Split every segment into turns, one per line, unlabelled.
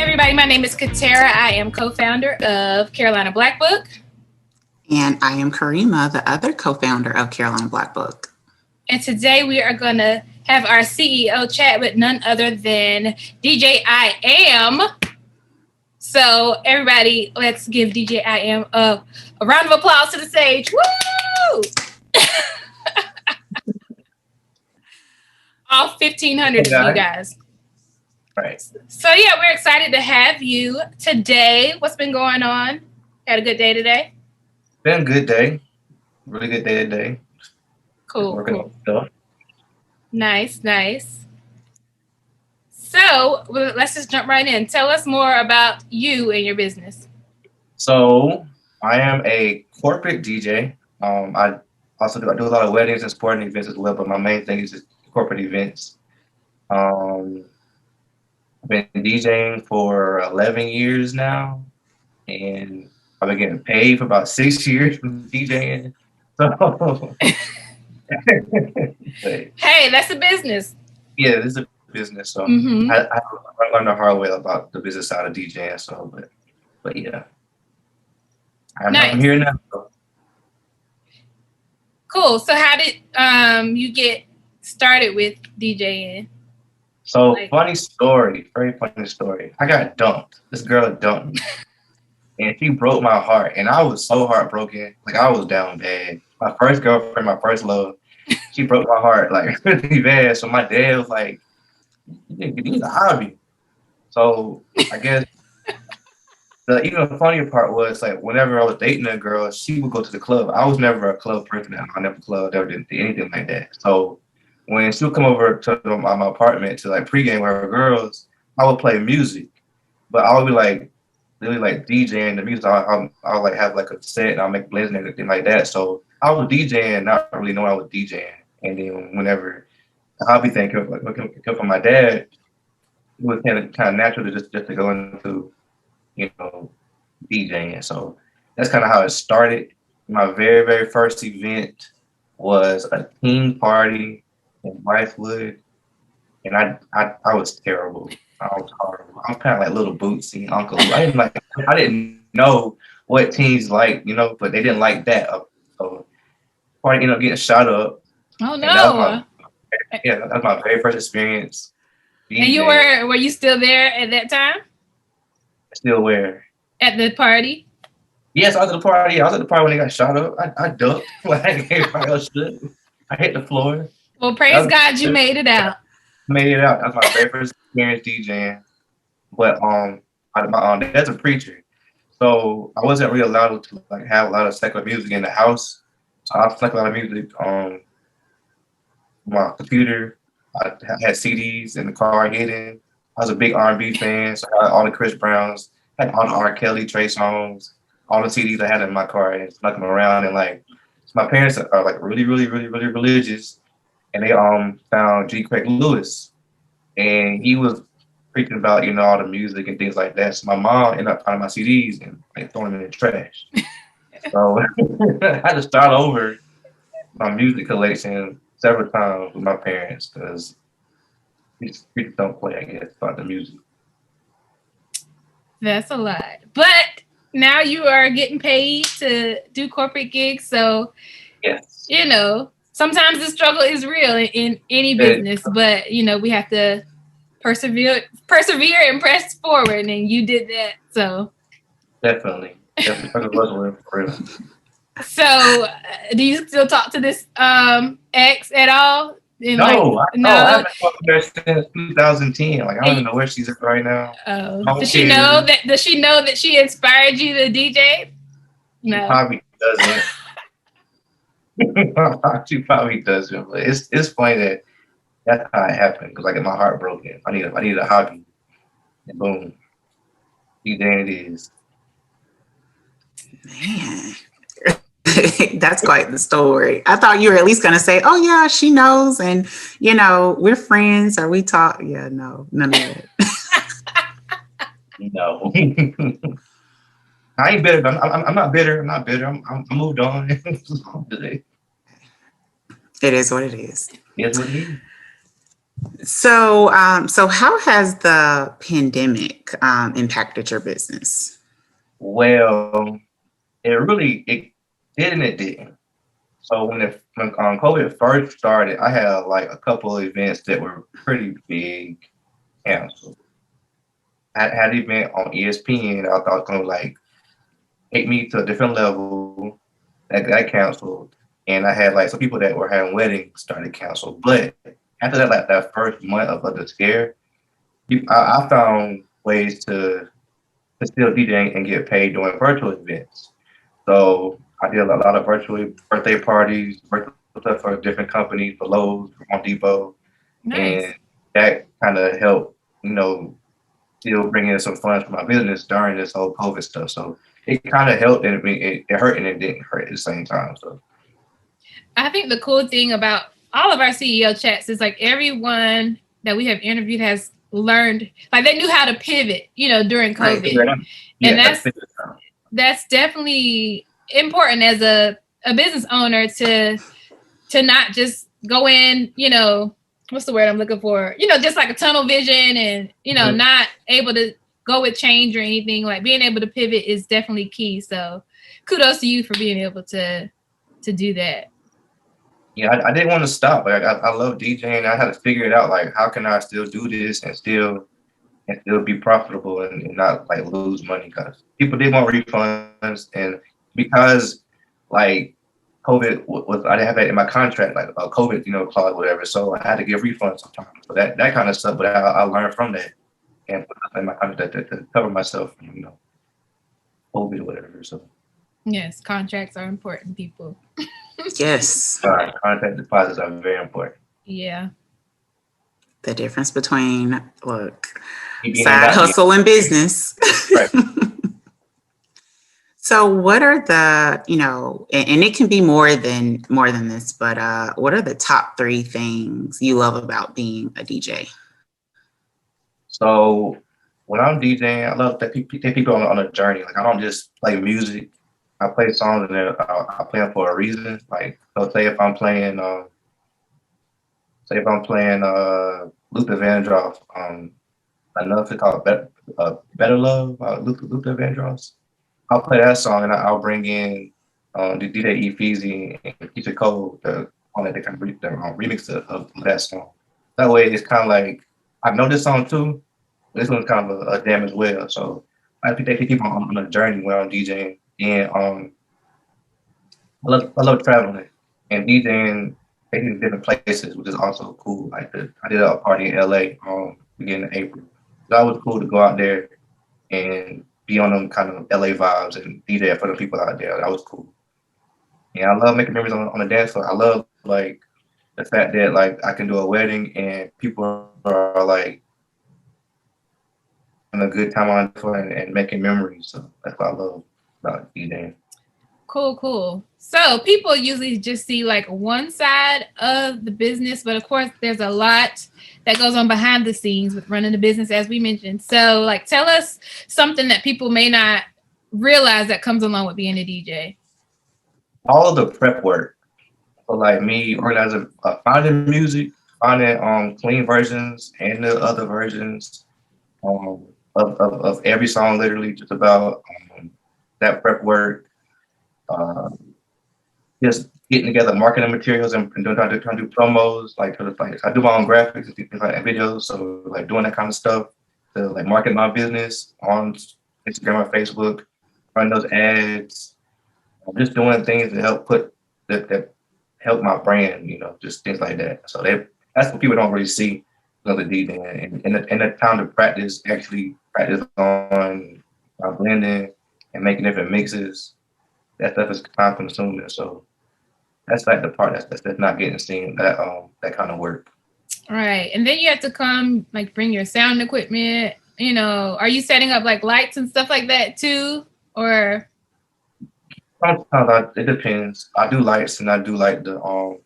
everybody. My name is Katera. I am co-founder of Carolina Black Book.
And I am Karima, the other co-founder of Carolina Black Book.
And today we are going to have our CEO chat with none other than DJIam. So everybody, let's give DJIam a round of applause to the stage. Woo! All 1,500 of you guys.
Right.
So yeah, we're excited to have you today. What's been going on? Had a good day today?
Been a good day. Really good day today.
Cool.
Working on stuff.
Nice. So let's just jump right in. Tell us more about you and your business.
So I am a corporate DJ. I also do a lot of weddings and sporting events as well, but my main thing is just corporate events. I've been DJing for 11 years now, and I've been getting paid for about 6 years from DJing. So,
hey, that's a business.
Yeah, this is a business. So I learned the hard way about the business side of DJing. So, but yeah, I'm here now.
Cool. So how did you get started with DJing?
So very funny story. I got dumped. This girl dumped me. And she broke my heart. And I was so heartbroken. Like, I was down bad. My first girlfriend, my first love, she broke my heart, like, really bad. So my dad was like, you need a hobby. So I guess the funnier part was, like, whenever I was dating a girl, she would go to the club. I was never a club person. I never clubbed, never did anything like that. So when she would come over to my apartment to, like, pregame with her girls, I would play music. But I would be, like, really, like, DJing the music. I'll like, have, like, a set, and I'll make blends and everything like that. So I was DJing, not really knowing I was DJing. And then whenever the hobby thing came from my dad, it was kind of natural to just to go into, DJing. So that's kind of how it started. My very, very first event was a teen party in Blythewood, and I was terrible. I was horrible. I'm kind of like Little Bootsy Uncle. I didn't know what teens like, but they didn't like that. So party ended up getting shot up.
Oh no!
That was my very first experience.
And you were you still there at that time?
Still where?
At the party?
Yes, I was at the party. I was at the party when they got shot up. I ducked like everybody else should. I hit the floor.
Well, praise God, you made it out.
Made it out. That was my very first experience DJing. But my dad's a preacher, so I wasn't really allowed to, like, have a lot of secular music in the house. So I played a lot of music on my computer. I had CDs in the car hidden. I was a big R&B fan, so I had all the Chris Browns, had all the R. Kelly, Trey Songz, all the CDs I had in my car, and snuck them around. And, like, my parents are, like, really, really, really, really religious, and they found G. Craig Lewis, and he was preaching about, all the music and things like that. So my mom ended up finding my CDs and, like, throwing them in the trash. So I had to start over my music collection several times with my parents, because these people don't play, I guess, about the music.
That's a lot. But now you are getting paid to do corporate gigs, so
yes,
sometimes the struggle is real in any business, but we have to persevere and press forward, and you did that. So
definitely.
So, do you still talk to this ex at all?
No. I haven't talked to her since 2010. Like, I don't even know where she's at right now.
Does she know that she inspired you to DJ? No,
she probably doesn't. She probably doesn't. But it's funny that's how it happened, because I get my heart broken. I need a hobby, and boom, DJing it is.
Man. That's quite the story. I thought you were at least going to say, oh, yeah, she knows. And, we're friends, or we talk. Yeah, no, none of that.
No. I ain't bitter. I'm not bitter. I moved on. It
is what it is.
It's what it is.
So, so how has the pandemic impacted your business?
Well, it did and it didn't. So when COVID first started, I had like a couple of events that were pretty big canceled. I had an event on ESPN. I thought it was gonna like take me to a different level. That got canceled, and I had like some people that were having weddings started canceled. But after that, like that first month of the scare, I found ways to still DJ and get paid doing virtual events. So I did a lot of virtual birthday parties, virtual stuff for different companies, for Lowe's, for Home Depot,
Nice.
and that kind of helped, still bring in some funds for my business during this whole COVID stuff. So it kind of helped, and it hurt and it didn't hurt at the same time. So
I think the cool thing about all of our CEO chats is like everyone that we have interviewed has learned, like they knew how to pivot, during COVID.
yeah,
And that's definitely important as a business owner to not just go in, what's the word I'm looking for? Just like a tunnel vision and, not able to go with change or anything. Like being able to pivot is definitely key. So kudos to you for being able to do that.
Yeah, I didn't want to stop. Like I love DJing. I had to figure it out. Like, how can I still do this and still be profitable and not like lose money? Because people did want refunds, and because like COVID was, I didn't have that in my contract, like a COVID, clause, whatever. So I had to give refunds sometimes. So that kind of stuff. But I learned from that and put in my contract to cover myself from COVID or whatever. So
yes, contracts are important, people.
Yes.
Contract deposits are very important.
Yeah.
The difference between side hustle and business.
Right.
So what are the, and it can be more than this, but what are the top 3 things you love about being a DJ?
So when I'm DJing, I love that take people on a journey. Like I don't just play music. I play songs and then I play them for a reason. Like, so say if I'm playing Luther Vandross, I know if it's called Better Love, Luther Vandross. I'll play that song and I'll bring in the DJIams and Keisha Cole on that. They kind of remix of that song. That way, it's kind of like I know this song too. But this one's kind of a jam as well. So I think they keep people on a journey when I'm DJing, and I love traveling and DJing, taking different places, which is also cool. Like I did a party in LA beginning of April. So that was cool to go out there and be on them kind of LA vibes and DJ for the people out there. That was cool. And I love making memories on the dance floor. I love like the fact that like I can do a wedding and people are like having a good time on the floor and making memories. So that's what I love about DJing.
Cool. So people usually just see like one side of the business, but of course there's a lot that goes on behind the scenes with running the business, as we mentioned. So like, tell us something that people may not realize that comes along with being a DJ.
All of the prep work. So like me organizing, finding music, finding clean versions and the other versions of every song, literally just about that prep work. Just getting together marketing materials and trying to do promos, like I do my own graphics and things like and videos, so like doing that kind of stuff to like market my business on Instagram or Facebook, run those ads, just doing things to help that help my brand, just things like that. So that's what people don't really see the DJing and the time to actually practice on blending and making different mixes. That stuff is time consuming. So that's like the part that's not getting seen, that kind of work.
Right. And then you have to come like bring your sound equipment, are you setting up like lights and stuff like that too? Or
sometimes it depends. I do lights and I do like the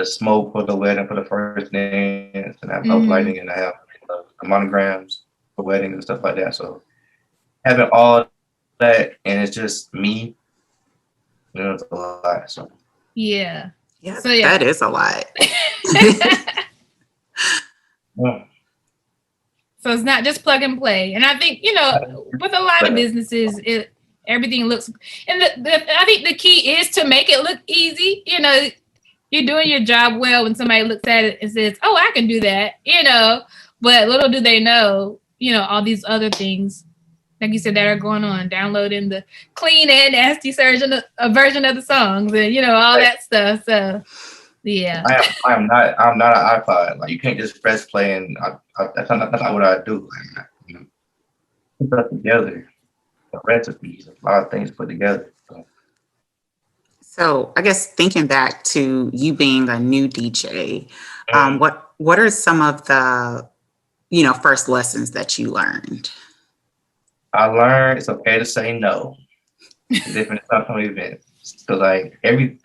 smoke for the wedding for the first dance, and I have lighting and I have the monograms for weddings and stuff like that. So having all that and it's just me, it's a lot. So
yeah.
So that is a lot.
Mm.
So it's not just plug and play. And I think, with a lot of businesses, everything looks, and I think the key is to make it look easy. You're doing your job well when somebody looks at it and says, oh, I can do that, but little do they know, all these other things, like you said, that are going on, downloading the clean and nasty version of the songs and, all that stuff. So, yeah.
I'm not an iPod. Like, you can't just press play and that's not what I do. Like, put that together. The recipes, a lot of things put together.
So I guess thinking back to you being a new DJ, what are some of the, first lessons that you learned?
I learned it's okay to say no. Different from events. So like every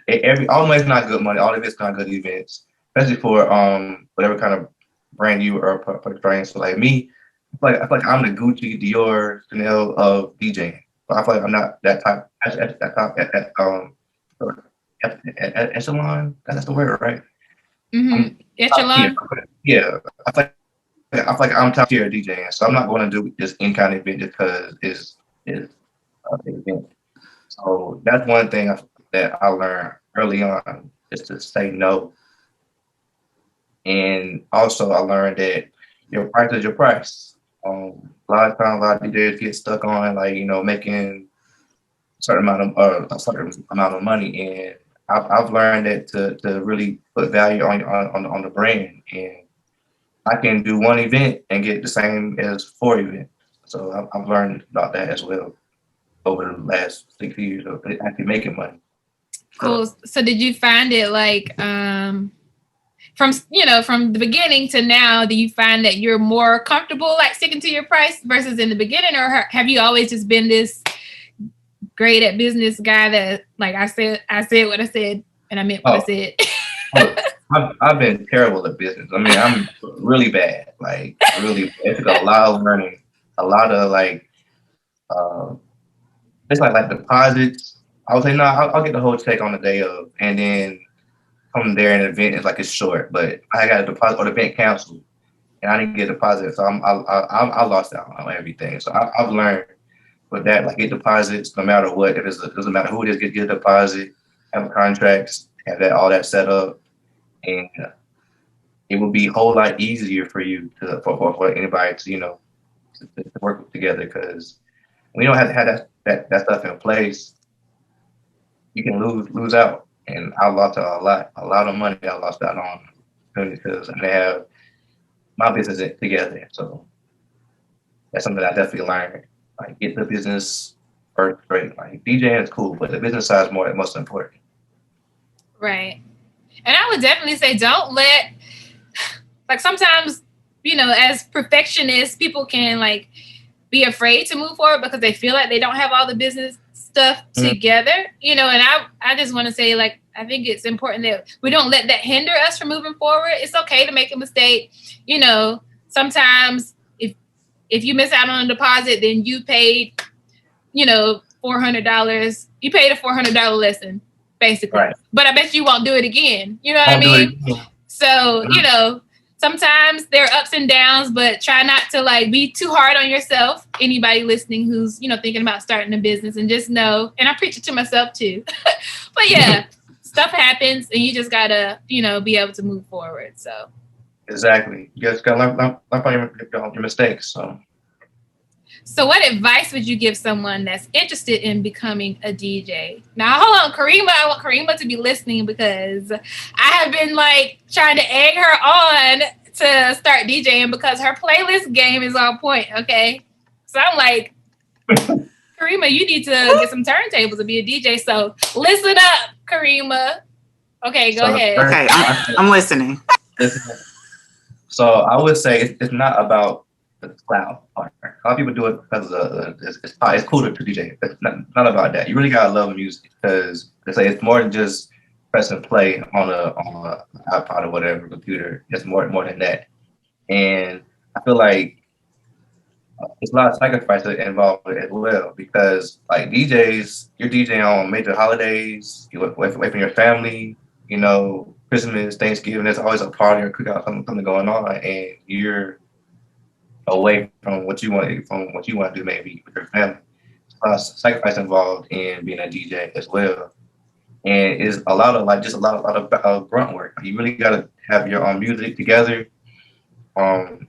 almost not good money. All of it's not good events, especially for whatever kind of brand you are portraying. So like me, I feel like I'm the Gucci, Dior, Chanel of DJing. But I feel like I'm not that type. Echelon. That's the word, right?
Mm-hmm. Echelon.
Yeah. I feel like I'm top tier DJing, so I'm not going to do this in kind of event just because it's an event. So that's one thing that I learned early on, is to say no. And also I learned that your price is your price. A lot of times, a lot of DJs get stuck on making a certain amount of money, and I've learned that to really put value on the brand, and I can do one event and get the same as 4 events. So I've learned about that as well over the last 6 years of actually making money.
Cool. So did you find it like from the beginning to now, do you find that you're more comfortable like sticking to your price versus in the beginning, or have you always just been this great at business guy that like I said what I said and I meant what I said?
I've been terrible at business. I mean, I'm really bad. Like really, it took a lot of learning, a lot of it's like deposits. I would say no, I'll get the whole check on the day of, and then come there and event is like it's short, but I got a deposit or the event canceled, and I didn't get a deposit, so I lost out on everything. So I've learned with that, like get deposits no matter what. If it doesn't matter who it is, get a deposit, have contracts, have all that set up, and it will be a whole lot easier for you for anybody to to work together, because when you don't have that stuff in place, you can lose out. And I lost a lot of money. I lost out on because I have my business together. So that's something I definitely learned. Like get the business first straight. Like DJing is cool, but the business side is most important.
Right. And I would definitely say don't let, like sometimes, as perfectionists, people can like be afraid to move forward because they feel like they don't have all the business stuff together, and I just want to say, like, I think it's important that we don't let that hinder us from moving forward. It's okay to make a mistake. Sometimes if you miss out on a deposit, then you paid, $400. You paid a $400 lesson, basically. Right. But I bet you won't do it again. You know what I mean? So, sometimes there are ups and downs, but try not to like be too hard on yourself. Anybody listening who's, thinking about starting a business, and just know, and I preach it to myself too, but yeah, stuff happens and you just gotta, be able to move forward. So
exactly. You just gotta learn from your mistakes.
So what advice would you give someone that's interested in becoming a DJ? Now, hold on, Karima. I want Karima to be listening because I have been like trying to egg her on to start DJing because her playlist game is on point. Okay. So I'm like, Karima, you need to get some turntables to be a DJ. So listen up, Karima. Okay, go ahead.
Okay, I'm listening.
So I would say it's not about the cloud part. A lot of people do it because it's cool to DJ. It's not about that. You really gotta love music because it's more than just press and play on a iPod or whatever computer. It's more than that. And I feel like there's a lot of sacrifice involved as well, because like DJs, you're DJing on major holidays. You away from your family. you know, Christmas, Thanksgiving, there's always a party or cookout, something going on, and you're away from what you want to do maybe with your family. Sacrifice involved in being a DJ as well, and it's a lot of just a lot of grunt work. You really got to have your own music together. Um,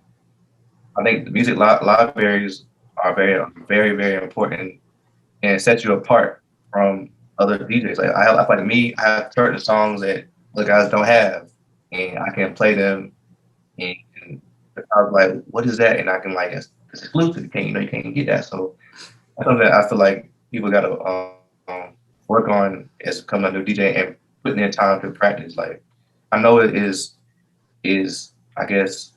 I think the music libraries are very important and set you apart from other DJs. Like I like me, I have certain songs that other guys don't have, and I can play them. And I was like, "What is that?" And I can like, it's exclusive. You can't get that. So that's something that I feel like people got to work on as becoming a new DJ and putting in time to practice. Like I know it is I guess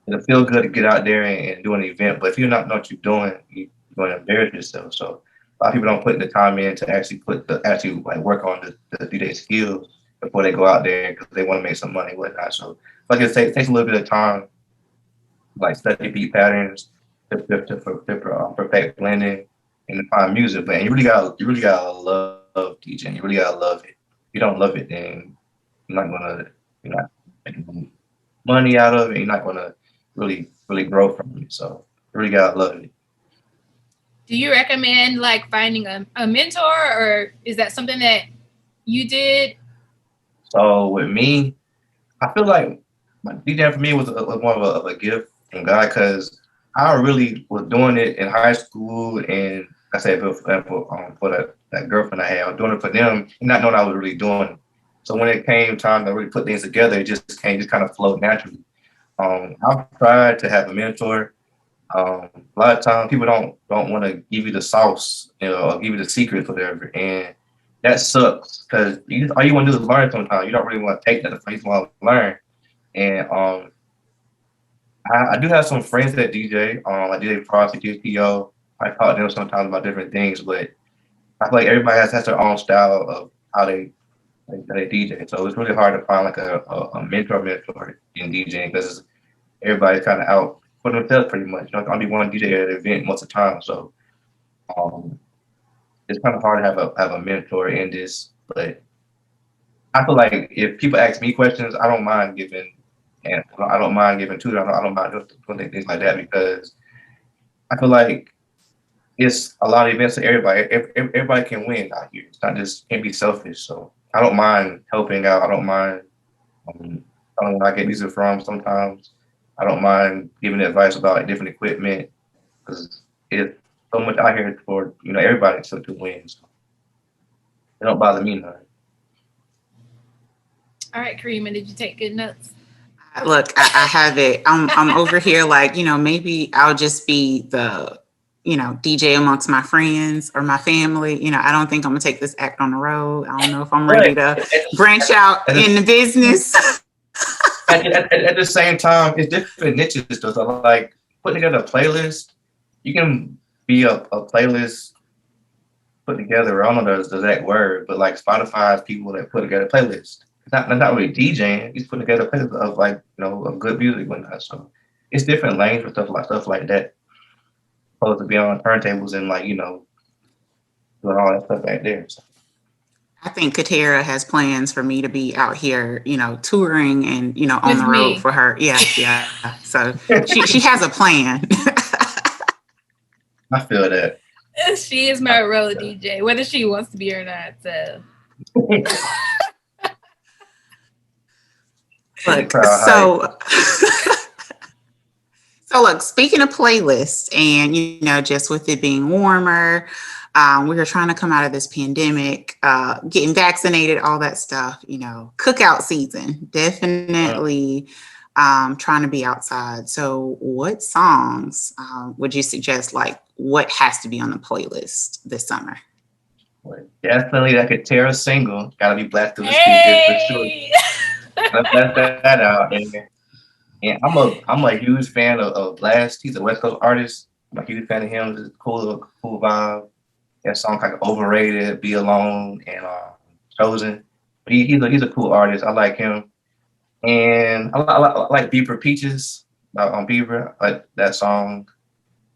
it'll feel good to get out there and do an event, but if you not know what you're doing, you're going to embarrass yourself. So a lot of people don't put the time in to actually like work on the DJ skills before they go out there because they want to make some money and whatnot. So like it takes a little bit of time, like study beat patterns to perfect blending and to find music. But you really gotta love DJing. You really gotta love it. If you don't love it, then you're not making money out of it. You're not gonna really grow from it. So you really gotta love it.
Do you recommend like finding a mentor, or is that something that you did?
So with me, I feel like my DJ for me was more of a gift from God because I really was doing it in high school, and I said for that girlfriend I had, I was doing it for them, and not knowing I was really doing it. So when it came time to really put things together, it just kind of flowed naturally. I've tried to have a mentor. A lot of times people don't want to give you the sauce, or give you the secrets, whatever, and that sucks because all you want to do is learn. Sometimes you don't really want to take that. You just want to learn. And I do have some friends that DJ. I DJ Frosty, DPO. I talk to them sometimes about different things, but I feel like everybody has their own style of how they DJ. So it's really hard to find like a mentor in DJing because everybody's kind of out for themselves pretty much. You know, only one DJ at an event most of the time. So it's kind of hard to have a mentor in this. But I feel like if people ask me questions, I don't mind giving, and I don't mind giving tutor. I don't mind doing things like that because I feel like it's a lot of events for everybody. Everybody can win out here. It's not just can't be selfish. So I don't mind helping out. I don't mind telling where I get music from sometimes. I don't mind giving advice about like, different equipment because it's so much out here for everybody to win. So it don't bother me none.
All right, Karima, did you take good notes?
Look, I have it. I'm over here like, maybe I'll just be the, DJ amongst my friends or my family. I don't think I'm gonna take this act on the road. I don't know if I'm ready to branch out in the business.
At the same time, it's different niches though. So like putting together a playlist, you can be a playlist put together. I don't know the exact word, but like Spotify's people that put together playlists. It's not really DJing. He's putting together a playlist of like of good music and whatnot. So it's different lanes for stuff like that. Supposed to be on turntables and like doing all that stuff back there. So.
I think Katera has plans for me to be out here, touring and on the road for her. Yeah. So she has a plan.
I feel that.
She is my road DJ, whether she wants to be or not. So.
So look, speaking of playlists and, just with it being warmer, we were trying to come out of this pandemic, getting vaccinated, all that stuff, cookout season, definitely trying to be outside. So what songs would you suggest, like what has to be on the playlist this summer?
Definitely that Katera single, Gotta Be Black Through the Speakers for sure. Let's let that out. And I'm a huge fan of Blast. He's a West Coast artist. I'm a huge fan of him. It's a cool vibe. That song like Overrated, Be Alone, and Chosen. But he's a cool artist. I like him. And I like Bieber Peaches on Bieber. I like that song.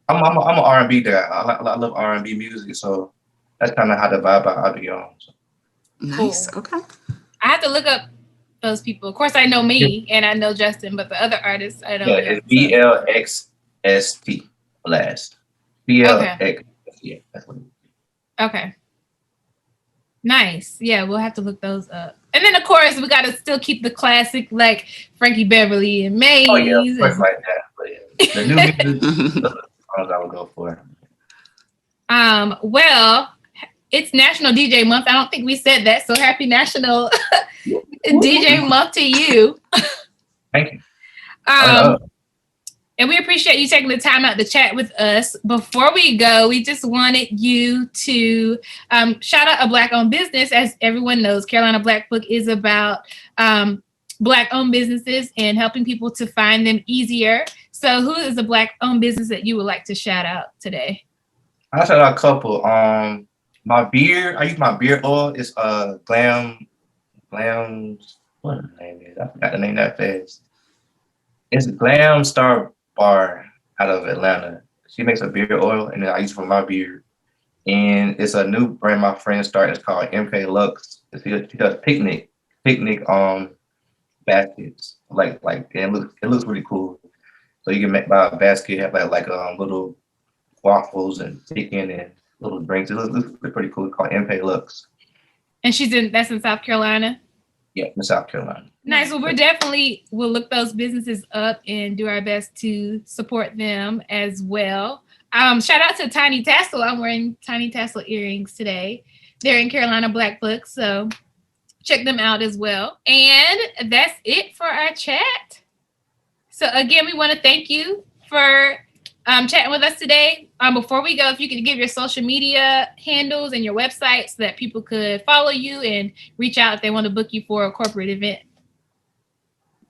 I'm an R&B guy. I love R&B music, so that's kind of how the vibe I'll be on. So.
Nice.
Cool.
Okay.
I have to look up those people. Of course, I know me and I know Justin, but the other artists, I don't know.
Yeah, it's BLXST Blast. BLX. Yeah, that's what it is.
Okay. Nice. Yeah, we'll have to look those up. And then, of course, we got to still keep the classic, like Frankie Beverly and Maze.
Oh, yeah, of course, like that. But yeah, the new music, those songs I would go for.
Well, it's National DJ Month. I don't think we said that, so happy National DJ Month to you.
Thank you.
And we appreciate you taking the time out to chat with us. Before we go, we just wanted you to shout out a Black-owned business. As everyone knows, Carolina Black Book is about Black-owned businesses and helping people to find them easier. So who is a Black-owned business that you would like to shout out today?
I'll shout out a couple. My beard, I use my beard oil. It's Glam, what the name is? I forgot the name that fast. It's Glam Star Bar out of Atlanta. She makes a beard oil, and then I use it for my beard. And it's a new brand my friend started. It's called MK Lux. She does picnic baskets. Like it looks really cool. So you can buy a basket, have like little waffles and chicken and little drinks. It looks pretty cool. It's called MK Lux.
And that's in South Carolina?
Yeah, in South Carolina.
Nice. Well, we'll look those businesses up and do our best to support them as well. Shout out to Tiny Tassel. I'm wearing Tiny Tassel earrings today. They're in Carolina Black Book, so check them out as well. And that's it for our chat. So again, we want to thank you for chatting with us today. Before we go, if you could give your social media handles and your website so that people could follow you and reach out if they want to book you for a corporate event.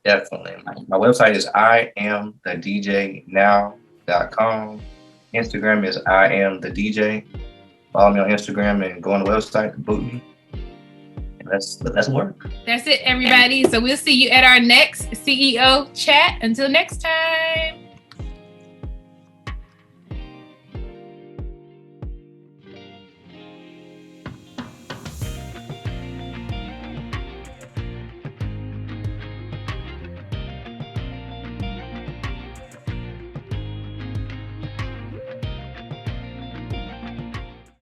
Definitely. My website is iAMtheDJnow.com. Instagram is iAMtheDJ. Follow me on Instagram and go on the website to book me. And let's work.
That's it, everybody. So we'll see you at our next CEO chat. Until next time.